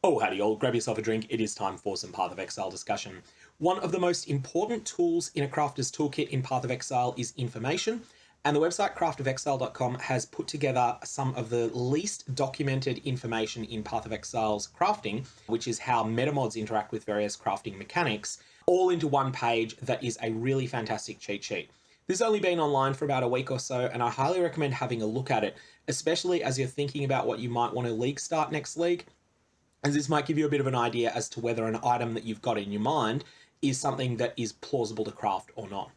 Oh, howdy all, grab yourself a drink. It is time for some Path of Exile discussion. One of the most important tools in a crafter's toolkit in Path of Exile is information, and the website craftofexile.com has put together some of the least documented information in Path of Exile's crafting, which is how Metamods interact with various crafting mechanics, all into one page that is a really fantastic cheat sheet. This has only been online for about a week or so, and I highly recommend having a look at it, especially as you're thinking about what you might want to league start next league, as this might give you a bit of an idea as to whether an item that you've got in your mind is something that is plausible to craft or not.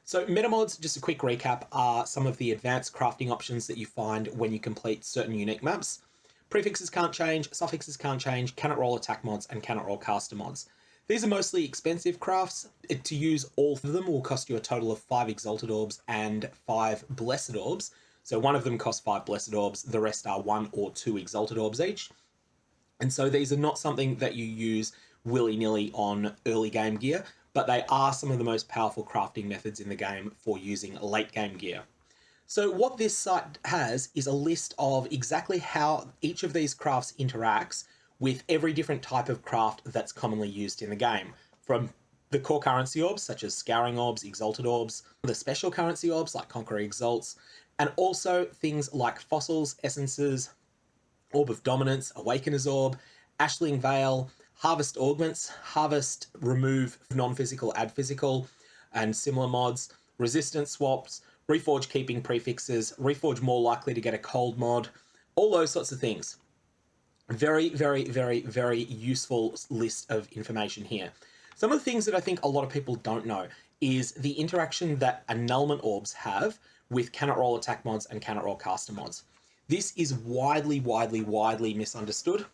So Metamods, just a quick recap, are some of the advanced crafting options that you find when you complete certain unique maps. Prefixes can't change, suffixes can't change, cannot roll attack mods, and cannot roll caster mods. These are mostly expensive crafts. To use all of them will cost you a total of 5 Exalted Orbs and 5 Blessed Orbs. So one of them costs 5 Blessed Orbs, the rest are 1 or 2 Exalted Orbs each. And so these are not something that you use willy-nilly on early game gear, but they are some of the most powerful crafting methods in the game for using late game gear. So what this site has is a list of exactly how each of these crafts interacts with every different type of craft that's commonly used in the game, from the core currency orbs, such as Scouring Orbs, Exalted Orbs, the special currency orbs, like Conqueror Exalts, and also things like Fossils, Essences, Orb of Dominance, Awakener's Orb, Ashling Veil, Harvest Augments, Harvest Remove Non-Physical, Add Physical, and similar mods, Resistance Swaps, Reforge Keeping Prefixes, Reforge More Likely to get a Cold mod, all those sorts of things. Very, very, very, very useful list of information here. Some of the things that I think a lot of people don't know is the interaction that Annulment Orbs have with cannot roll attack mods and cannot roll caster mods. This is widely misunderstood.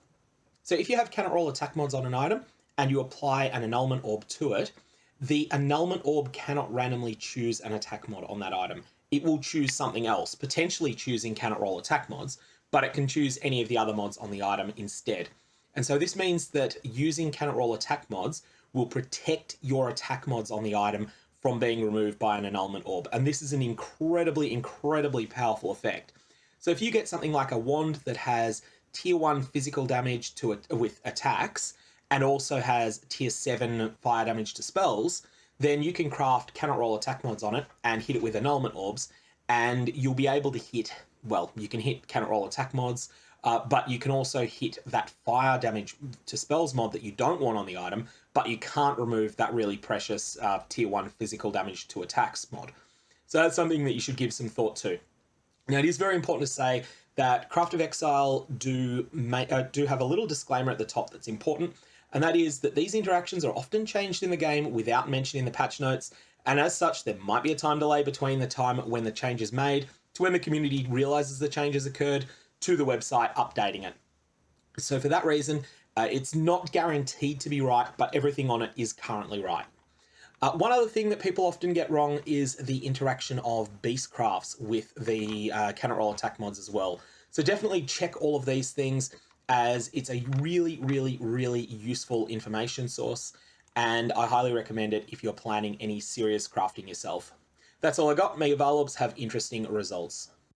So if you have cannot roll attack mods on an item and you apply an Annulment Orb to it, the Annulment Orb cannot randomly choose an attack mod on that item. It will choose something else, potentially choosing cannot roll attack mods, but it can choose any of the other mods on the item instead. And so this means that using cannot roll attack mods will protect your attack mods on the item from being removed by an Annulment Orb. And this is an incredibly powerful effect. So if you get something like a wand that has tier 1 physical damage to it with attacks and also has tier 7 fire damage to spells, then you can craft cannot roll attack mods on it and hit it with Annulment Orbs, and you'll be able to hit, well, you can hit cannot roll attack mods, but you can also hit that fire damage to spells mod that you don't want on the item, but you can't remove that really precious tier 1 physical damage to attacks mod. So that's something that you should give some thought to. Now, it is very important to say that Craft of Exile do have a little disclaimer at the top that's important, and that is that these interactions are often changed in the game without mentioning the patch notes, and as such, there might be a time delay between the time when the change is made to when the community realizes the change has occurred to the website updating it. So for that reason, it's not guaranteed to be right, but everything on it is currently right. One other thing that people often get wrong is the interaction of beast crafts with the cannot roll attack mods as well. So definitely check all of these things, as it's a really useful information source, and I highly recommend it if you're planning any serious crafting yourself. That's all I got. May your Val Orbs have interesting results.